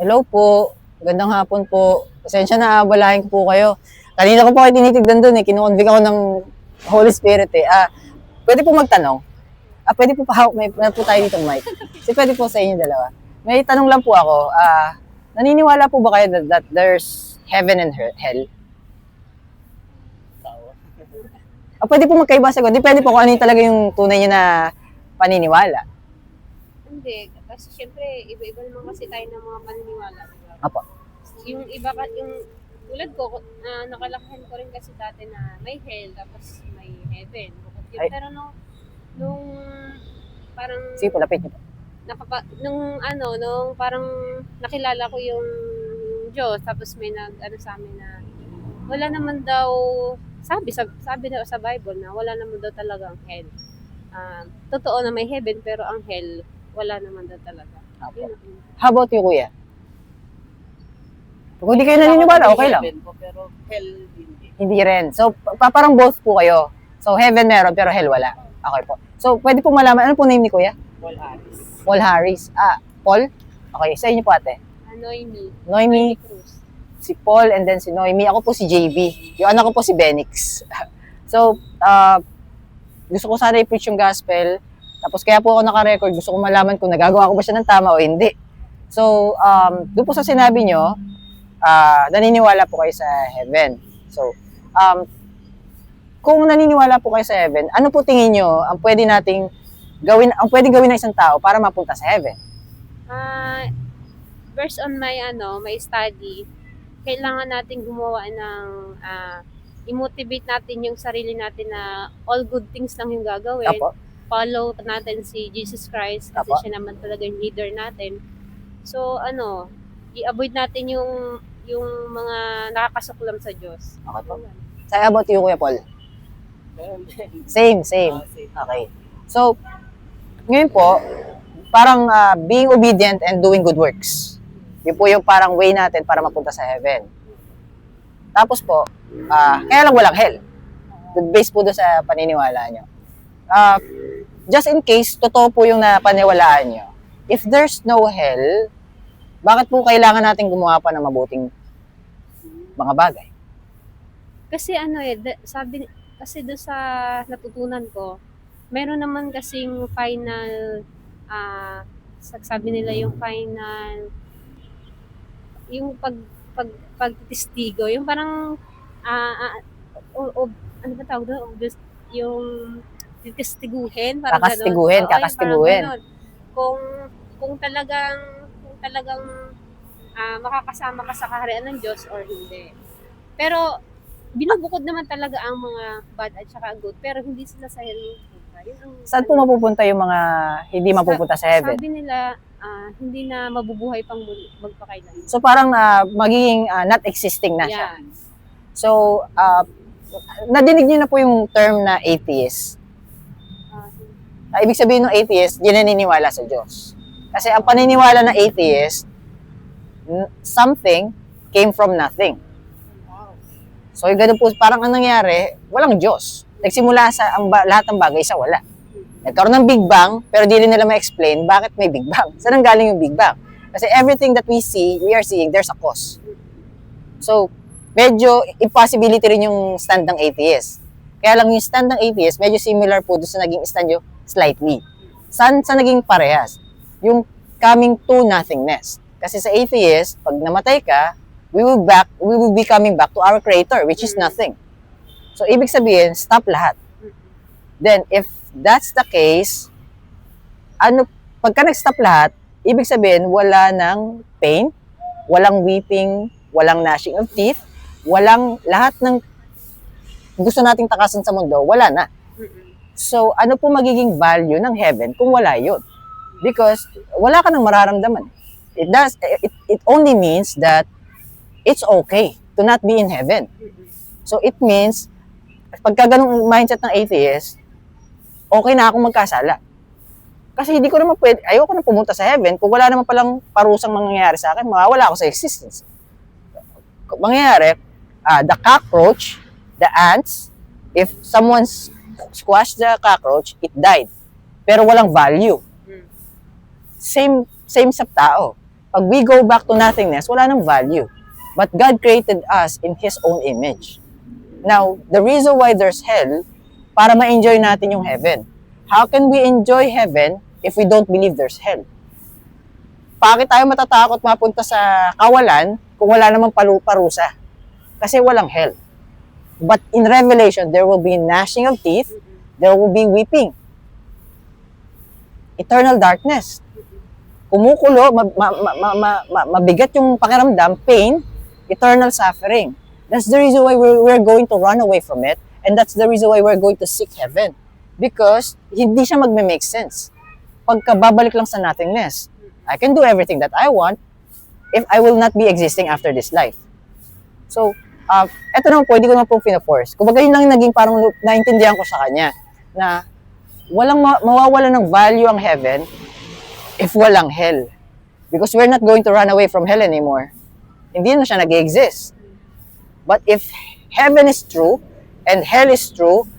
Hello po. Magandang hapon po. Pasensya na, abalahin ko po kayo. Kanina ko po kayo tinitignan doon eh. Kinukonvict ako ng Holy Spirit eh. Pwede po magtanong? Pwede po pa, may po tayo dito mic. Pwede po sa inyo dalawa. May tanong lang po ako. Naniniwala po ba kayo that there's heaven and hell? Pwede po magkaiba sagot. Depende po kung ano yung talaga yung tunay niyo na paniniwala. Hindi, kasi syempre, iba-iba naman kasi tayo ng mga paniniwala. Diba? Apo. Yung iba, yung tulad ko, nakalakihan ko rin kasi dati na may hell, tapos may heaven. Ay. Pero nung parang, Sige po, lapit niyo po. nung parang nakilala ko yung Diyos, tapos may sa amin na wala naman daw, sabi daw sa Bible na wala naman daw talagang hell. Totoo na may heaven, pero ang hell, wala naman daw talaga. Apo. How about you, kuya? Kung hindi kayo naniniwala, okay lang. Pero hell hindi. Hindi rin. So, parang both po kayo. So, heaven meron, pero hell wala. Okay po. So, pwede po malaman, ano po name ni kuya? Paul Harris. Paul Harris. Paul? Okay, sa inyo po ate. Noemi, Cruz. si Paul, and then si Noemi. Ako po si JB. Yung anak ko po si Benix. So, gusto ko sana i-preach yung gospel. Tapos kaya po ako naka-record. Gusto ko malaman kung nagagawa ko ba siya ng tama o hindi. So, doon po sa sinabi nyo, naniniwala po kayo sa heaven. So, kung naniniwala po kayo sa heaven, ano po tingin nyo ang pwede nating gawin, ang pwedeng gawin ng isang tao para mapunta sa heaven? Based on my study, kailangan natin gumawa ng i-motivate natin yung sarili natin na all good things lang yung gagawin. Apo. Follow natin si Jesus Christ kasi Apo. siya naman talaga yung leader natin. So i-avoid natin yung mga nakakasuklam sa Diyos. Okay po. Sa about you, Kuya Paul? Same. Okay. So, ngayon po, parang being obedient and doing good works. Yun po yung parang way natin para mapunta sa heaven. Tapos po, kaya lang walang hell. Based po doon sa paniniwala nyo. Just in case, totoo po yung napaniwalaan nyo. If there's no hell, bakit po kailangan natin gumawa pa ng mabuting mga bagay? Kasi sabi kasi doon sa natutunan ko, meron naman kasing final sabi nila yung final yung pagtestigo, yung parang ano ba tawag doon? Yung titestiguhin, parang Kakastiguhin. Parang kung talagang makakasama ka sa kaharian ng Diyos or hindi. Pero binubukod naman talaga ang mga bad at saka good, pero hindi sila sa hell. Saan po mapupunta yung mga hindi mapupunta sa heaven? Sabi nila, hindi na mabubuhay pang magpakailan. So parang magiging not existing na siya. Yan. So, nadinig niyo na po yung term na atheist. Ibig sabihin ng atheist, di naniniwala sa Diyos. Kasi ang paniniwala ng atheist, something came from nothing. So, yung ganun po, parang ang nangyari, walang Diyos. Nagsimula sa lahat ng bagay sa wala. Nagkaroon ng Big Bang, pero di rin nila ma-explain bakit may Big Bang. Saan ang galing yung Big Bang? Kasi everything that we are seeing, there's a cause. So, medyo impossibility rin yung stand ng atheist. Kaya lang yung stand ng atheist, medyo similar po doon sa naging stand nyo slightly. Sa naging parehas? Yung coming to nothingness. Kasi sa atheist, pag namatay ka, we will be coming back to our creator, which is nothing. So, ibig sabihin, stop lahat. Then, if that's the case, pagka nag-stop lahat, ibig sabihin, wala ng pain, walang weeping, walang gnashing of teeth, walang lahat ng gusto nating takasan sa mundo, wala na. So, ano po magiging value ng heaven kung wala yun? Because, wala ka nang mararamdaman. It only means that it's okay to not be in heaven. So, it means, pagka ganung mindset ng atheist, okay na akong magkasala. Kasi hindi ko naman pwede, ayoko na pumunta sa heaven kung wala naman palang parusang mangyayari sa akin, mawawala ako sa existence. Mangyayari, the cockroach, the ants, if someone squashed the cockroach, it died. Pero walang value. Same sa tao. Pag we go back to nothingness, wala nang value. But God created us in His own image. Now, the reason why there's hell, para ma-enjoy natin yung heaven. How can we enjoy heaven if we don't believe there's hell? Bakit tayo matatakot mapunta sa kawalan kung wala namang parusa? Kasi walang hell. But in Revelation, there will be gnashing of teeth, there will be weeping. Eternal darkness. Kumukulo, mabigat yung pakiramdam, pain, eternal suffering. That's the reason why we're going to run away from it, and that's the reason why we're going to seek heaven. Because hindi siya magme-make sense. Pagka babalik lang sa nothingness, I can do everything that I want if I will not be existing after this life. So, eto naman po, hindi ko naman po pina-force. Kumbaga yun lang yung naging parang naintindihan ko sa kanya na walang mawawala ng value ang heaven if walang hell. Because we're not going to run away from hell anymore. Hindi na siya nag-exist. But if heaven is true and hell is true,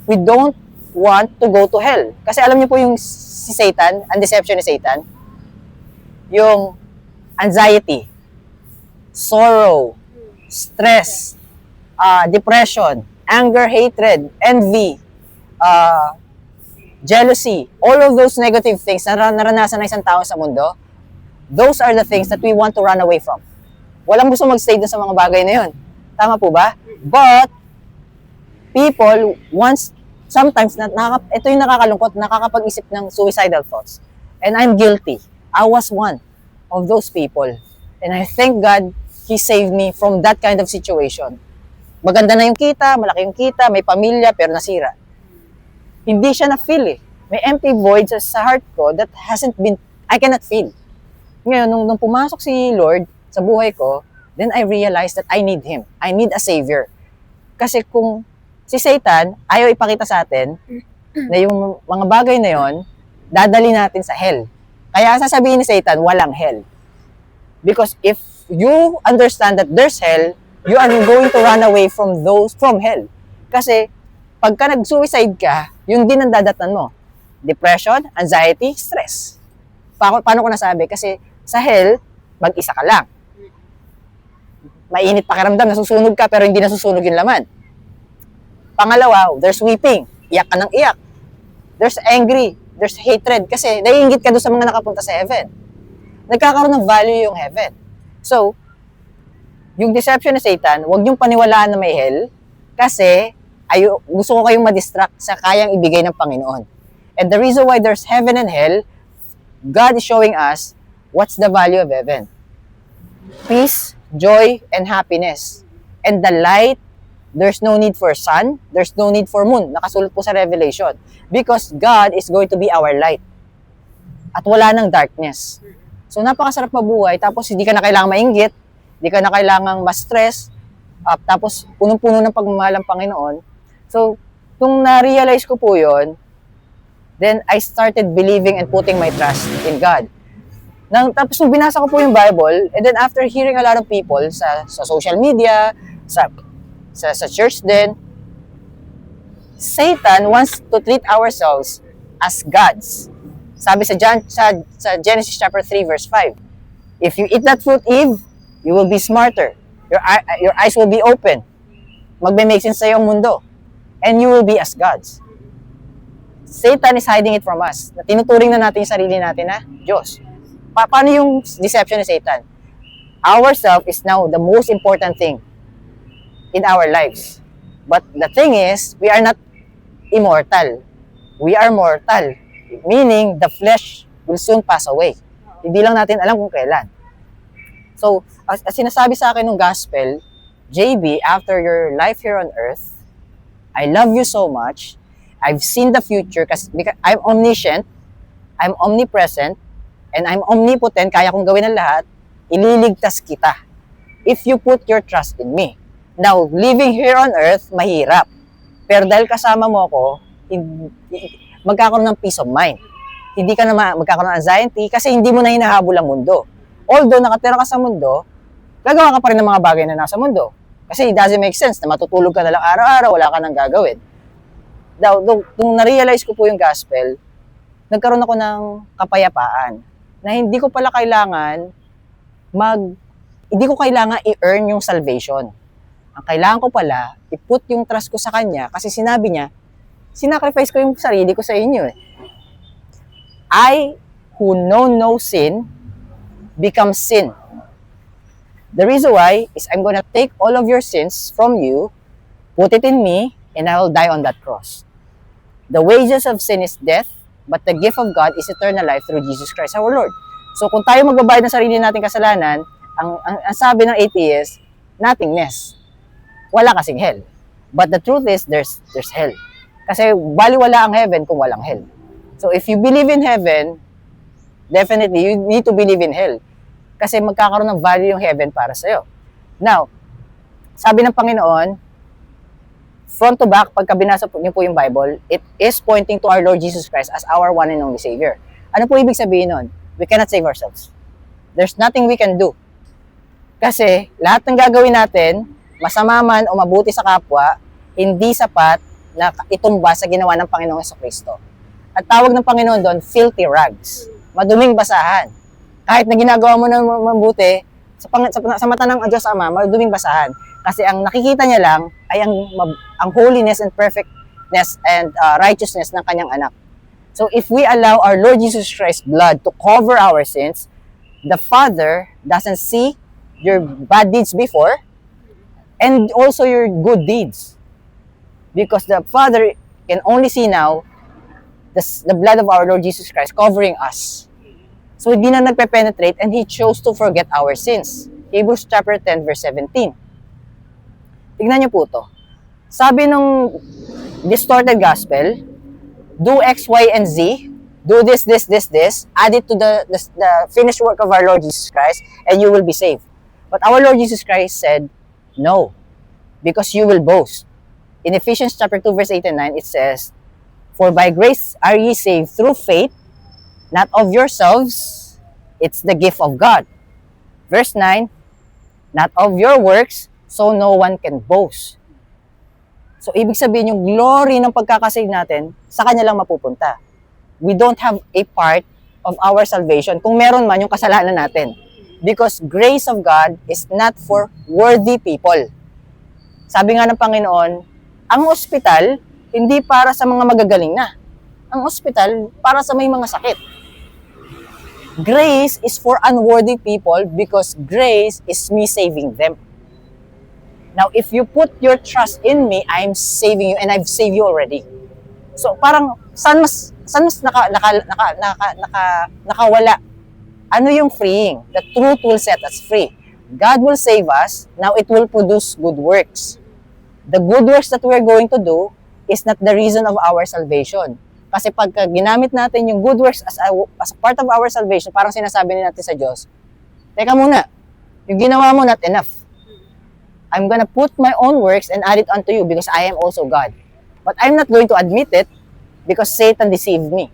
we don't want to go to hell. Kasi alam niyo po yung si Satan, ang deception ni Satan, yung anxiety, sorrow, stress, depression, anger, hatred, envy, jealousy, all of those negative things na naranasan ng isang tao sa mundo, those are the things that we want to run away from. Walang gusto mag-stay dun sa mga bagay na yun. Tama po ba? But, people, sometimes, ito yung nakakalungkot, nakakapag-isip ng suicidal thoughts. And I'm guilty. I was one of those people. And I thank God, He saved me from that kind of situation. Maganda na yung kita, malaki yung kita, may pamilya, pero nasira. Hindi siya na-feel eh. May empty void sa heart ko that I cannot feel. Ngayon, nung pumasok si Lord sa buhay ko, then I realized that I need Him. I need a Savior. Kasi kung si Satan, ayaw ipakita sa atin na yung mga bagay na yon, dadali natin sa hell. Kaya sasabihin ni Satan, walang hell. Because if you understand that there's hell, you are going to run away from hell. Kasi pagka nag-suicide ka, yun din ang dadatan mo. Depression, anxiety, stress. Paano ko nasabi? Kasi sa hell, mag-isa ka lang. Mainit pakiramdam, nasusunog ka pero hindi nasusunog yung laman. Pangalawa, there's weeping. Iyak ka ng iyak. There's angry. There's hatred. Kasi naiingit ka doon sa mga nakapunta sa heaven. Nagkakaroon ng value yung heaven. So, yung deception ni Satan, huwag niyong paniwalaan na may hell kasi gusto ko kayong ma-distract sa kayang ibigay ng Panginoon. And the reason why there's heaven and hell, God is showing us what's the value of heaven. Peace, joy, and happiness. And the light, there's no need for sun, there's no need for moon. Nakasulat po sa Revelation. Because God is going to be our light. At wala ng darkness. So napakasarap mabuhay, tapos hindi ka na kailangang mainggit, hindi ka na kailangang ma-stress, tapos punong-puno ng pagmamahal ng Panginoon. So, nung na-realize ko po yun, then I started believing and putting my trust in God. Tapos nung binasa ko po yung Bible, and then after hearing a lot of people sa social media, sa church din, Satan wants to treat ourselves as gods. Sabi sa Genesis chapter 3 verse 5, if you eat that fruit, Eve, you will be smarter. Your eyes will be open. Magbe-make sense sa iyong mundo. And you will be as gods. Satan is hiding it from us. Na tinuturing na natin yung sarili natin na Diyos. Paano yung deception ni Satan? Ourself is now the most important thing in our lives. But the thing is, we are not immortal. We are mortal. Meaning, the flesh will soon pass away. Hindi lang natin alam kung kailan. So, as sinasabi sa akin ng gospel, JB, after your life here on earth, I love you so much. I've seen the future because I'm omniscient, I'm omnipresent, and I'm omnipotent. Kaya kong gawin ang lahat. Ililigtas kita if you put your trust in me. Now, living here on earth, mahirap. Pero dahil kasama mo ako, magkakaroon ng peace of mind. Hindi ka na magkakaroon ng anxiety kasi hindi mo na hinahabol ang mundo. Although nakatira ka sa mundo, gagawa ka pa rin ng mga bagay na nasa mundo. Kasi it doesn't make sense na matutulog ka na lang araw-araw, wala ka nang gagawin. Nung na-realize ko po yung gospel, nagkaroon ako ng kapayapaan. na hindi ko pala kailangan hindi ko kailangan i-earn yung salvation. Ang kailangan ko pala, i-put yung trust ko sa Kanya kasi sinabi niya, sinacrifice ko yung sarili ko sa inyo eh. I, who know no sin, become sin. The reason why is I'm gonna take all of your sins from you, put it in me, and I will die on that cross. The wages of sin is death, but the gift of God is eternal life through Jesus Christ our Lord. So kung tayo magbabayad ng sarili nating kasalanan, ang sabi ng atheist, nothingness. Wala kasing hell. But the truth is, there's hell. Kasi baliwala ang heaven kung walang hell. So if you believe in heaven, definitely you need to believe in hell. Kasi magkakaroon ng value yung heaven para sa'yo. Now, sabi ng Panginoon, front to back, pagka binasa niyo po yung Bible, it is pointing to our Lord Jesus Christ as our one and only Savior. Ano po ibig sabihin nun? We cannot save ourselves. There's nothing we can do. Kasi lahat ng gagawin natin, masama man o mabuti sa kapwa, hindi sapat na itumba sa ginawa ng Panginoong Jesucristo. At tawag ng Panginoon doon, filthy rags. Maduming basahan. Kahit na ginagawa mo ng mabuti, sa mata ng Diyos Ama, maduming basahan. Kasi ang nakikita niya lang ay ang holiness and perfectness and righteousness ng kanyang anak. So if we allow our Lord Jesus Christ's blood to cover our sins, the Father doesn't see your bad deeds before and also your good deeds. Because the Father can only see now the blood of our Lord Jesus Christ covering us. So hindi na nagpe-penetrate and He chose to forget our sins. Hebrews chapter 10 verse 17. Tignan niyo po to. Sabi nung distorted gospel, do X, Y, and Z, do this, add it to the finished work of our Lord Jesus Christ, and you will be saved. But our Lord Jesus Christ said, no, because you will boast. In Ephesians chapter 2 verse 8 and 9, it says, for by grace are ye saved through faith, not of yourselves, it's the gift of God. Verse 9, not of your works, so no one can boast. So, ibig sabihin yung glory ng pagkakasave natin, sa Kanya lang mapupunta. We don't have a part of our salvation kung meron man yung kasalanan natin. Because grace of God is not for worthy people. Sabi nga ng Panginoon, ang ospital, hindi para sa mga magagaling na. Ang ospital, para sa may mga sakit. Grace is for unworthy people because grace is me saving them. Now, if you put your trust in me, I'm saving you and I've saved you already. So, parang, saan mas nakawala? Ano yung freeing? The truth will set us free. God will save us. Now, it will produce good works. The good works that we're going to do is not the reason of our salvation. Kasi pagka ginamit natin yung good works as a part of our salvation, parang sinasabi natin sa Diyos, teka muna, yung ginawa mo not enough. I'm gonna put my own works and add it unto you because I am also God. But I'm not going to admit it because Satan deceived me.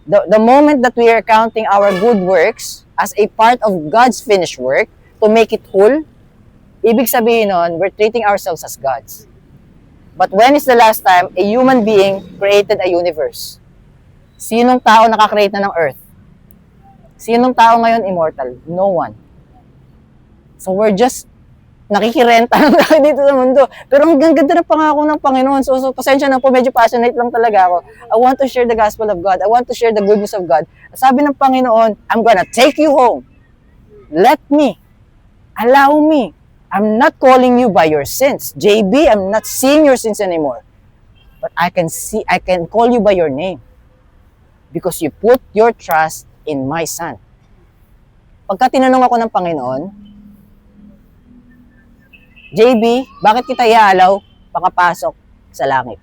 The moment that we are counting our good works as a part of God's finished work to make it whole, ibig sabihin nun, we're treating ourselves as gods. But when is the last time a human being created a universe? Sinong tao nakakreate na ng earth? Sinong tao ngayon immortal? No one. So we're just nakikirenta lang tayo dito sa mundo. Pero ang ganda ng pangako ng Panginoon. So pasensya na po, medyo passionate lang talaga ako. I want to share the gospel of God. I want to share the goodness of God. Sabi ng Panginoon, I'm gonna take you home. Let me. Allow me. I'm not calling you by your sins. JB, I'm not seeing your sins anymore. But I can call you by your name. Because you put your trust in my Son. Pagka tinanong ako ng Panginoon, JB, bakit kita iaalaw pakapasok sa langit?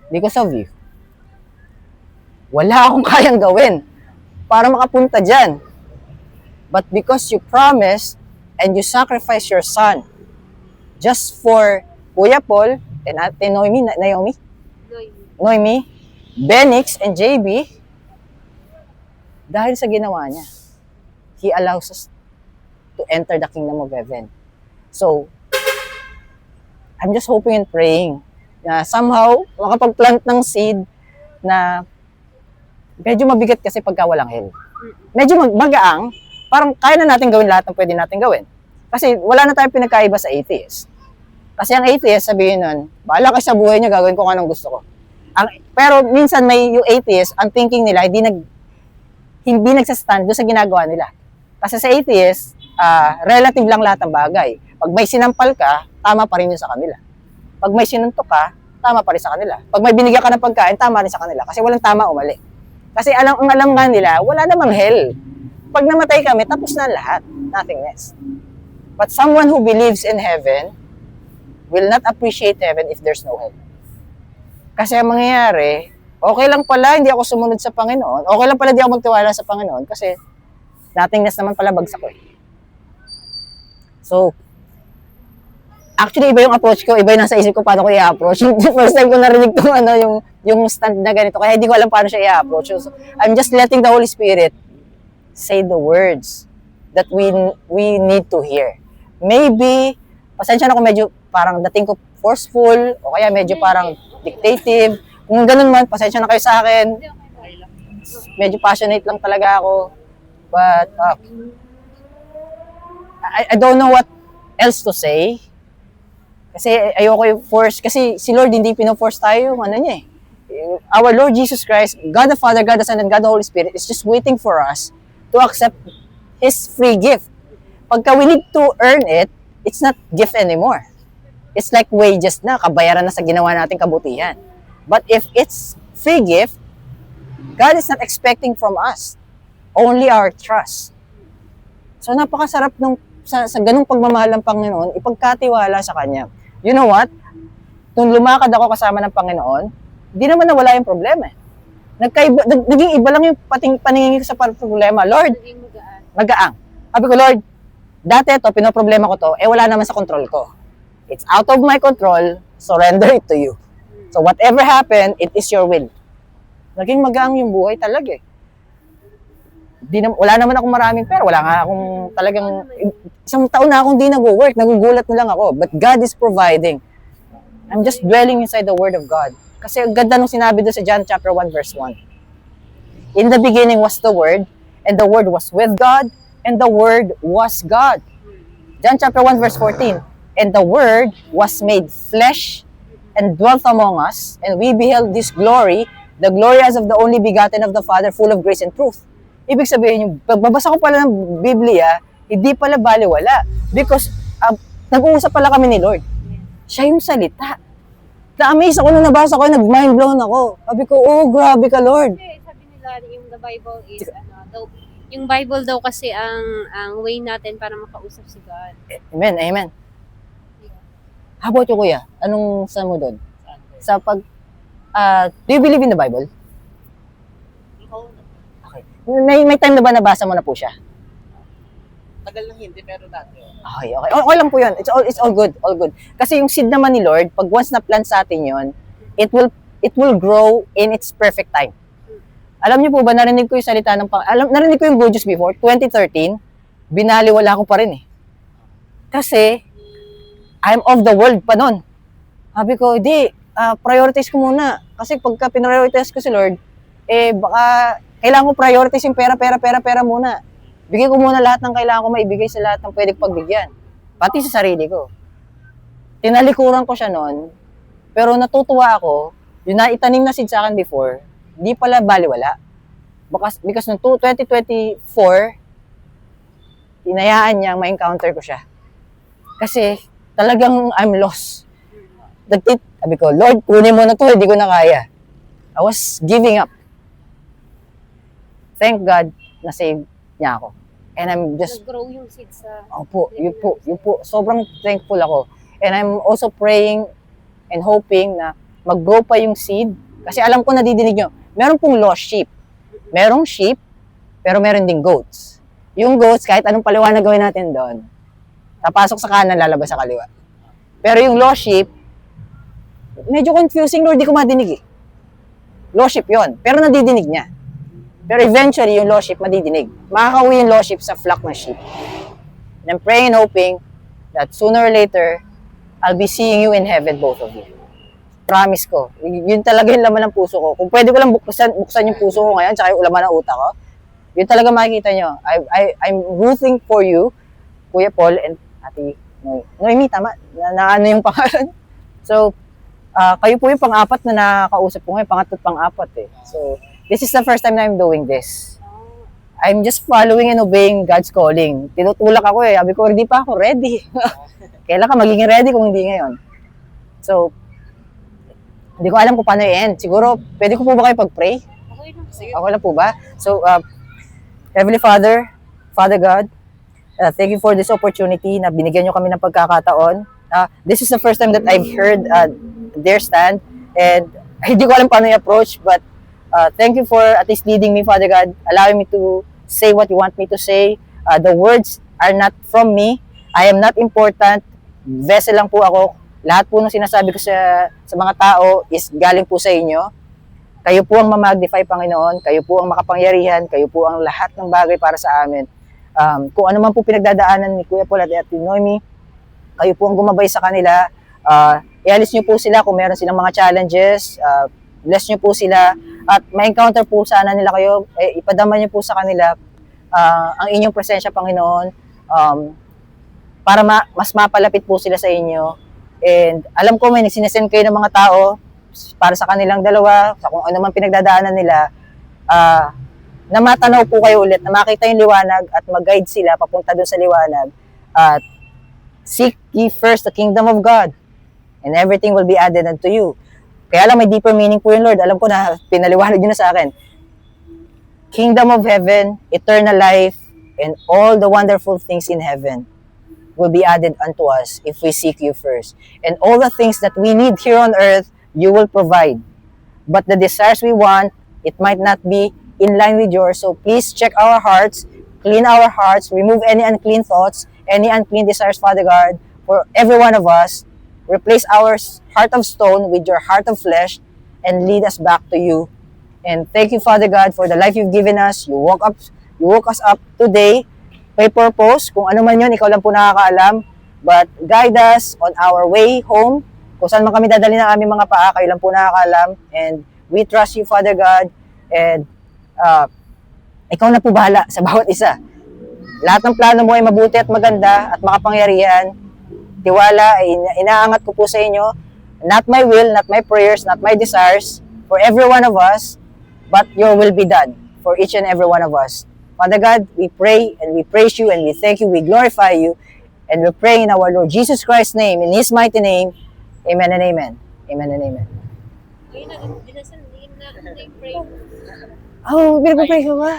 Because of you. Wala akong kayang gawin para makapunta dyan. But because you promised and you sacrificed your son just for Kuya Paul and Ate Naomi, Benix, and JB, dahil sa ginawa niya, He allows us to enter the kingdom of heaven. So, I'm just hoping and praying na somehow makapag-plant ng seed na Medyo mabigat kasi pagka walang hell. Medyo magaang, parang kaya na natin gawin lahat ng pwede natin gawin. Kasi wala na tayong pinagkaiba sa atheist. Kasi ang atheist, sabihin nun, bahala kayo sa buhay niyo, gagawin ko kung anong gusto ko. Pero minsan yung atheist, ang thinking nila, hindi nagsastand doon sa ginagawa nila. Kasi sa atheist, relative lang lahat ng bagay. Pag may sinampal ka, tama pa rin yun sa kanila. Pag may sinuntok ka, tama pa rin sa kanila. Pag may binigyan ka ng pagkain, tama rin sa kanila. Kasi walang tama o mali. Kasi ang alam nga nila, wala namang hell. Pag namatay kami, tapos na lahat. Nothingness. But someone who believes in heaven will not appreciate heaven if there's no hell. Kasi ang mangyayari, okay lang pala, hindi ako sumunod sa Panginoon. Okay lang pala, hindi ako magtiwala sa Panginoon kasi nothingness naman pala bagsak ko. So, actually, iba yung approach ko, iba yung nasa isip ko paano ko i-approach. First time ko narinig itong yung stand na ganito, kaya hindi ko alam paano siya i-approach. So, I'm just letting the Holy Spirit say the words that we need to hear. Maybe, pasensya na kung medyo parang dating ko forceful, o kaya medyo parang dictative. Kung ganun man, pasensya na kayo sa akin. Medyo passionate lang talaga ako. But, I don't know what else to say. Kasi ayoko yung force. Kasi si Lord hindi pino-force tayo yung ano niya eh. Our Lord Jesus Christ, God the Father, God the Son, and God the Holy Spirit is just waiting for us to accept His free gift. Pagka we need to earn it, it's not gift anymore. It's like wages na, kabayaran na sa ginawa nating kabutihan. But if it's free gift, God is not expecting from us only our trust. So napakasarap sa ganung pagmamahal ng Panginoon, ipagkatiwala sa Kanya. You know what? Nung lumakad ako kasama ng Panginoon, hindi naman nawala yung problema. Naging iba lang yung paningin ko sa problema. Lord, Naging magaan. magaang. Sabi ko, Lord, dati ito, pinoproblema ko to, wala naman sa control ko. It's out of my control, surrender it to you. So whatever happened, it is your will. Naging magaang yung buhay talaga eh. Wala naman akong maraming pera, wala nga akong talagang, isang taon na akong di nag-work, nagugulat na lang ako. But God is providing. I'm just dwelling inside the Word of God. Kasi ang ganda nung sinabi doon sa John chapter 1 verse 1. In the beginning was the Word, and the Word was with God, and the Word was God. John chapter 1 verse 14. And the Word was made flesh and dwelt among us, and we beheld this glory, the glory as of the only begotten of the Father, full of grace and truth. Ibig sabihin, yung pagbabasa ko pala ng Biblia, hindi pala baliwala. Because nag-uusap pala kami ni Lord. Siya yung salita. Na-amaze ako nung nabasa ko, nag-mind blown ako. Sabi ko, oh, grabe ka, Lord. Kasi sabi nila, yung the Bible is, yung Bible daw kasi ang way natin para makausap si God. Amen, amen. How about you, kuya? Anong saan mo doon? Sa do you believe in the Bible? Okay. May time na ba nabasa mo na po siya? Tagal na hindi, pero dati. Okay, okay. Okay lang po yun. It's all good, all good. Kasi yung seed naman ni Lord, pag once na plant sa atin yun, it will grow in its perfect time. Alam niyo po ba, narinig ko yung salita ng narinig ko yung good news before, 2013, binaliwala ko pa rin eh. Kasi, I'm of the world pa nun. Sabi ko, prioritize ko muna. Kasi pagka pinrioritize ko si Lord, baka kailangan ko prioritize yung pera muna. Bigay ko muna lahat ng kailangan ko maibigay sa lahat ng pwede pagbigyan. Pati sa sarili ko. Tinalikuran ko siya noon, pero natutuwa ako, yung naitanim na seed sa akin before, di pala baliwala. Because noong 2024, tinayaan niya, ma-encounter ko siya. Kasi talagang I'm lost. Sabi ko, Lord, kunin mo na to, hindi ko na kaya. I was giving up. Thank God, na-save niya ako. And I'm just... Nag-grow yung seed sa... Opo, yun po. Sobrang thankful ako. And I'm also praying and hoping na mag-grow pa yung seed. Kasi alam ko nadidinig nyo, meron pong lost sheep. Merong sheep, pero meron ding goats. Yung goats, kahit anong paliwanag gawin natin doon, tapasok sa kanan, lalabas sa kaliwa. Pero yung lost sheep, medyo confusing, Lord, di ko madinig eh. Lost sheep yon, pero nadidinig niya. Pero eventually, yung lost sheep madidinig. Makakauwi yung lost sheep sa flock ng sheep. And I'm praying and hoping that sooner or later, I'll be seeing you in heaven, both of you. Promise ko. Yun talaga yung laman ng puso ko. Kung pwede ko lang buksan yung puso ko ngayon, tsaka yung laman ng utak ko, yun talaga makikita nyo. I'm rooting for you, Kuya Paul and Ate Noemi, tama? Na ano yung pangalan? So, kayo po yung pang-apat na nakakausap ko ngayon, pangatlo at pang-apat eh. So, this is the first time na I'm doing this. I'm just following and obeying God's calling. Tinutulak ako eh. Sabi ko, hindi pa ako ready. Kailan ka magiging ready kung hindi ngayon? So, hindi ko alam kung paano i-end. Siguro, pwede ko po ba kayo pag-pray? Okay lang. Okay lang po ba? So, Heavenly Father, Father God, thank you for this opportunity na binigyan nyo kami ng pagkakataon. This is the first time that I've heard their stand and hindi ko alam paano i-approach but thank you for at least leading me, Father God, allowing me to say what you want me to say. The words are not from me. I am not important. Vessel lang po ako. Lahat po ng sinasabi ko sa mga tao is galing po sa inyo. Kayo po ang ma-magnify, Panginoon. Kayo po ang makapangyarihan. Kayo po ang lahat ng bagay para sa amin. Kung ano man po pinagdadaanan ni Kuya Paul at Ate Noemi, kayo po ang gumabay sa kanila. I-alis nyo po sila kung meron silang mga challenges. Bless nyo po sila. At ma-encounter po sana nila kayo. Ipadama nyo po sa kanila ang inyong presensya, Panginoon. Para mas mapalapit po sila sa inyo. And alam ko may sinesend kayo ng mga tao para sa kanilang dalawa, sa kung ano man pinagdadaanan nila, na matanaw po kayo ulit, na makita yung liwanag at mag-guide sila papunta doon sa liwanag. At seek ye first the kingdom of God and everything will be added unto you. Kaya lang may deeper meaning po yun, Lord. Alam ko na pinaliwanag yun na sa akin. Kingdom of heaven, eternal life, and all the wonderful things in heaven will be added unto us if we seek you first. And all the things that we need here on earth, you will provide. But the desires we want, it might not be in line with yours. So please check our hearts, clean our hearts, remove any unclean thoughts, any unclean desires, Father God, for every one of us. Replace our heart of stone with your heart of flesh and lead us back to you. And thank you, Father God, for the life you've given us. You woke us up today. May purpose, kung ano man yun, ikaw lang po nakakaalam. But guide us on our way home. Kung saan man kami dadali ng aming mga paa, kayo lang po nakakaalam. And we trust you, Father God. And ikaw na po bahala sa bawat isa. Lahat ng plano mo ay mabuti at maganda at makapangyarihan. Tiwala, inaangat ko po sa inyo. Not my will, not my prayers, not my desires for every one of us, but your will be done for each and every one of us. Father God, we pray and we praise you and we thank you, we glorify you, and we pray in our Lord Jesus Christ's name, in His mighty name, amen and amen. Amen and amen. Ayun na, dinasal, yun na yung prayer. Oh, pinag-pray ka ba?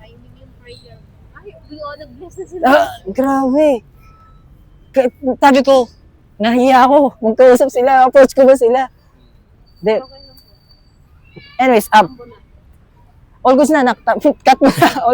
Timing yung prayer. Ay, we all nag-bless na sila. Grabe. Sabi ko, nahiya ako. Magkausap sila, approach ko ba sila? Okay lang po. Anyways, Ako na. all goods na, cut mo na.